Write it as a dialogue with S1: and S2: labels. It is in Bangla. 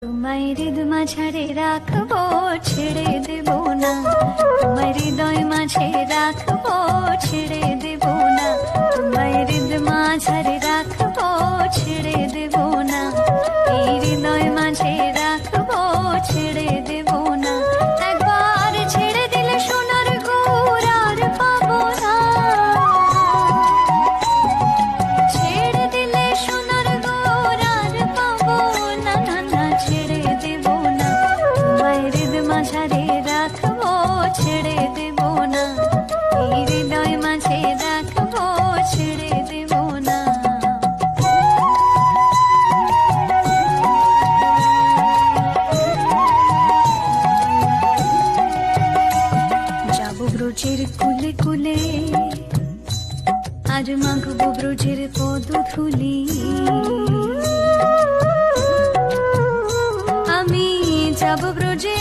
S1: তোমায় হৃদ মাঝারে রাখবো, ছেড়ে দেব না। তোমায় হৃদয় মাঝে রাখবো, ছেড়ে দেব না। তোমায় হৃদ মাঝারে রাখবো, ছেড়ে দেব না। এই হৃদয় মাঝে রাখবো, ছেড়ে দেব না। একবার ছেড়ে দিলে সোনার গুড় আর পাবো না। ছেড়ে দিলে সোনার গুড় আর পাবো না, না না ছেড়ে দেব না। তোমায় হৃদ মাঝারে রাখবো, ছেড়ে দেব না। এই হৃদয় মাঝে রাখবো, ছেড়ে দেব না। যাবো ব্রজের কুলে কুলে, আর মাগবো ব্রজের পদধূলি। আমি যাব ব্রজে